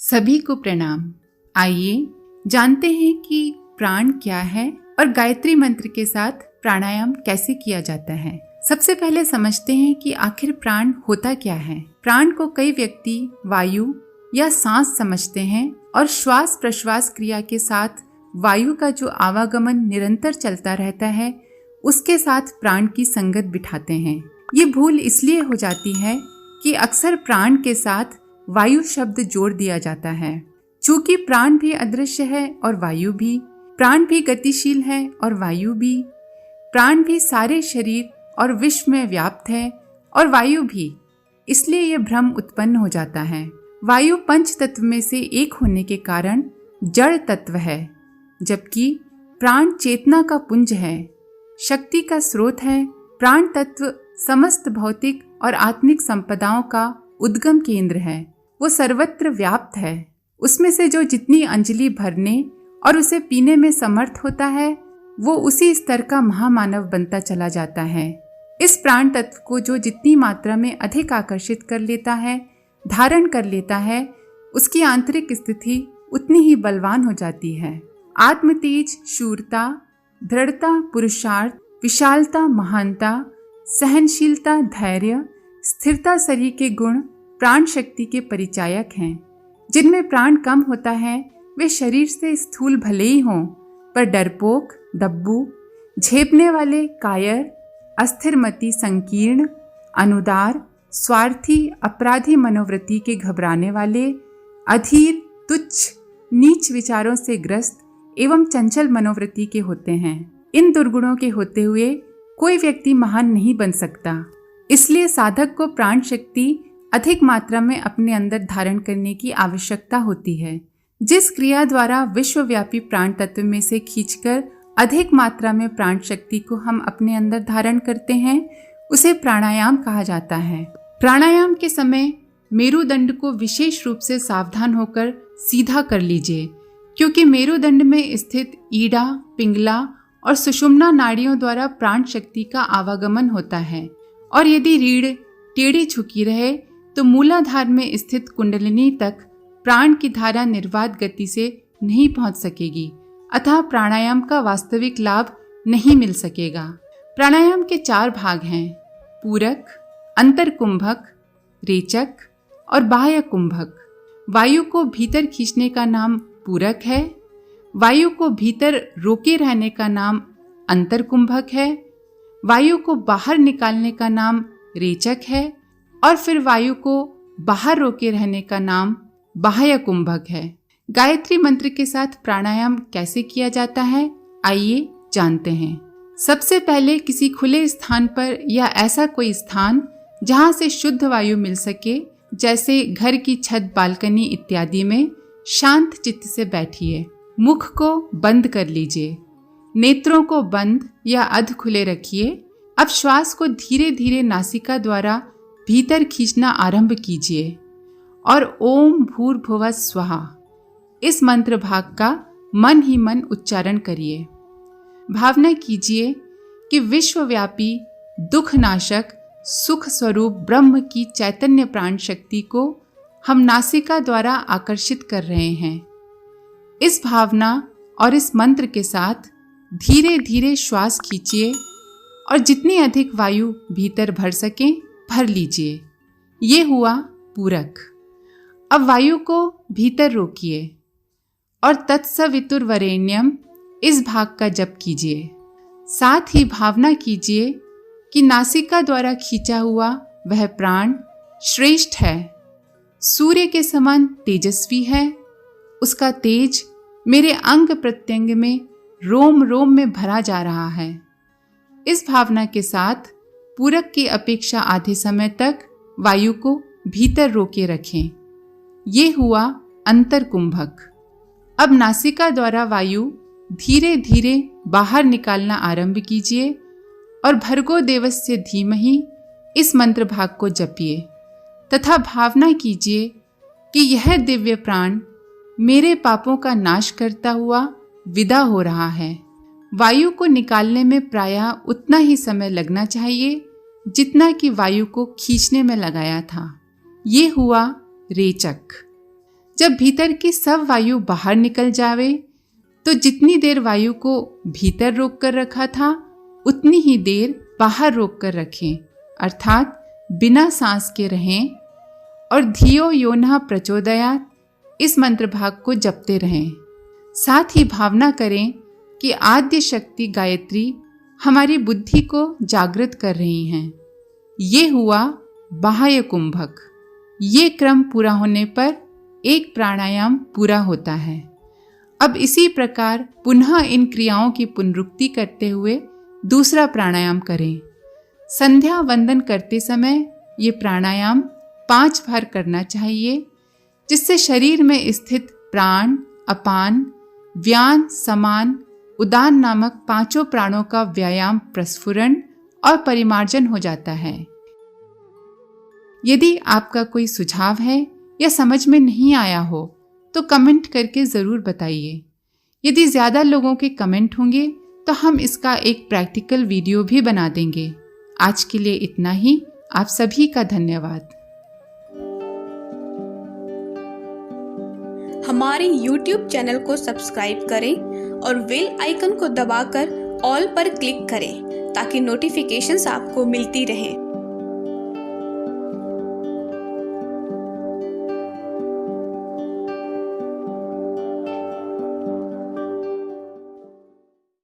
सभी को प्रणाम। आइए जानते हैं कि प्राण क्या है और गायत्री मंत्र के साथ प्राणायाम कैसे किया जाता है। सबसे पहले समझते हैं कि आखिर प्राण होता क्या है। प्राण को कई व्यक्ति वायु या सांस समझते हैं और श्वास प्रश्वास क्रिया के साथ वायु का जो आवागमन निरंतर चलता रहता है उसके साथ प्राण की संगत बिठाते हैं। ये भूल इसलिए हो जाती है कि अक्सर प्राण के साथ वायु शब्द जोड़ दिया जाता है। चूंकि प्राण भी अदृश्य है और वायु भी, प्राण भी गतिशील है और वायु भी, प्राण भी सारे शरीर और विश्व में व्याप्त है और वायु भी, इसलिए यह भ्रम उत्पन्न हो जाता है। वायु पंच तत्व में से एक होने के कारण जड़ तत्व है, जबकि प्राण चेतना का पुंज है, शक्ति का स्रोत है। प्राण तत्व समस्त भौतिक और आत्मिक संपदाओं का उद्गम केंद्र है। वो सर्वत्र व्याप्त है। उसमें से जो जितनी अंजलि भरने और उसे पीने में समर्थ होता है वो उसी स्तर का महामानव बनता चला जाता है। इस प्राण तत्व को जो जितनी मात्रा में अधिक आकर्षित कर लेता है, धारण कर लेता है, उसकी आंतरिक स्थिति उतनी ही बलवान हो जाती है। आत्मतेज, शूरता, दृढ़ता, पुरुषार्थ, विशालता, महानता, सहनशीलता, धैर्य, स्थिरता शरीर के गुण प्राण शक्ति के परिचायक हैं। जिनमें प्राण कम होता है वे शरीर से स्थूल भले ही हों, पर डरपोक, डब्बू, झेपने वाले, कायर, अस्थिरमति, संकीर्ण, अनुदार, स्वार्थी, अपराधी मनोवृत्ति के घबराने वाले, अधीर, तुच्छ, नीच विचारों से ग्रस्त एवं चंचल मनोवृत्ति के होते हैं। इन दुर्गुणों के होते हुए कोई व्यक्ति महान नहीं बन सकता। इसलिए साधक को प्राण शक्ति अधिक मात्रा में अपने अंदर धारण करने की आवश्यकता होती है। जिस क्रिया द्वारा विश्वव्यापी प्राण तत्व में से खींचकर अधिक मात्रा में प्राण शक्ति को हम अपने अंदर धारण करते हैं उसे प्राणायाम कहा जाता है। प्राणायाम के समय मेरुदंड को विशेष रूप से सावधान होकर सीधा कर लीजिए, क्योंकि मेरुदंड में स्थित ईड़ा, पिंगला और सुषुम्ना नाड़ियों द्वारा प्राण शक्ति का आवागमन होता है। और यदि रीढ़ टेढ़ी झुकी रहे तो मूलाधार में स्थित कुंडलिनी तक प्राण की धारा निर्बाध गति से नहीं पहुंच सकेगी, अतः प्राणायाम का वास्तविक लाभ नहीं मिल सकेगा। प्राणायाम के 4 भाग हैं: पूरक, अंतरकुंभक, रेचक और बाह्य कुंभक। वायु को भीतर खींचने का नाम पूरक है, वायु को भीतर रोके रहने का नाम अंतरकुंभक है, वायु को बाहर निकालने का नाम रेचक है और फिर वायु को बाहर रोके रहने का नाम बाह्य कुंभक है। गायत्री मंत्र के साथ प्राणायाम कैसे किया जाता है, आइए जानते हैं। सबसे पहले किसी खुले स्थान पर या ऐसा कोई स्थान जहां से शुद्ध वायु मिल सके, जैसे घर की छत, बालकनी इत्यादि में शांत चित्त से बैठिए। मुख को बंद कर लीजिए, नेत्रों को बंद या अध खुले रखिए। अब श्वास को धीरे धीरे नासिका द्वारा भीतर खींचना आरंभ कीजिए और ओम भूर्भुवः स्वहा इस मंत्र भाग का मन ही मन उच्चारण करिए। भावना कीजिए कि विश्वव्यापी दुख नाशक सुख स्वरूप ब्रह्म की चैतन्य प्राण शक्ति को हम नासिका द्वारा आकर्षित कर रहे हैं। इस भावना और इस मंत्र के साथ धीरे धीरे श्वास खींचिए और जितनी अधिक वायु भीतर भर सके भर लीजिए। ये हुआ पूरक। अब वायु को भीतर रोकिए और तत्सवितुर्वरेण्यम इस भाग का जप कीजिए। साथ ही भावना कीजिए कि नासिका द्वारा खींचा हुआ वह प्राण श्रेष्ठ है, सूर्य के समान तेजस्वी है। उसका तेज मेरे अंग प्रत्यंग में रोम रोम में भरा जा रहा है। इस भावना के साथ पूरक की अपेक्षा आधे समय तक वायु को भीतर रोके रखें। ये हुआ अंतरकुंभक। अब नासिका द्वारा वायु धीरे धीरे बाहर निकालना आरंभ कीजिए और भर्गो देवस्य धीमहि इस मंत्र भाग को जपिए तथा भावना कीजिए कि यह दिव्य प्राण मेरे पापों का नाश करता हुआ विदा हो रहा है। वायु को निकालने में प्रायः उतना ही समय लगना चाहिए जितना कि वायु को खींचने में लगाया था। ये हुआ रेचक। जब भीतर की सब वायु बाहर निकल जावे तो जितनी देर वायु को भीतर रोक कर रखा था उतनी ही देर बाहर रोक कर रखें, अर्थात बिना सांस के रहें और धियो यो नः प्रचोदयात् इस मंत्र भाग को जपते रहें। साथ ही भावना करें कि आद्य शक्ति गायत्री हमारी बुद्धि को जागृत कर रही हैं। ये हुआ बाह्य कुंभक। ये क्रम पूरा होने पर एक प्राणायाम पूरा होता है। अब इसी प्रकार पुनः इन क्रियाओं की पुनरुक्ति करते हुए दूसरा प्राणायाम करें। संध्या वंदन करते समय ये प्राणायाम 5 बार करना चाहिए, जिससे शरीर में स्थित प्राण, अपान, व्यान, समान, उदान नामक 5 प्राणों का व्यायाम, प्रस्फुरण और परिमार्जन हो जाता है। यदि आपका कोई सुझाव है या समझ में नहीं आया हो तो कमेंट करके ज़रूर बताइए। यदि ज़्यादा लोगों के कमेंट होंगे तो हम इसका एक प्रैक्टिकल वीडियो भी बना देंगे। आज के लिए इतना ही। आप सभी का धन्यवाद। हमारे YouTube चैनल को सब्सक्राइब करें और बेल आइकन को दबाकर ऑल पर क्लिक करें ताकि नोटिफिकेशंस आपको मिलती रहें।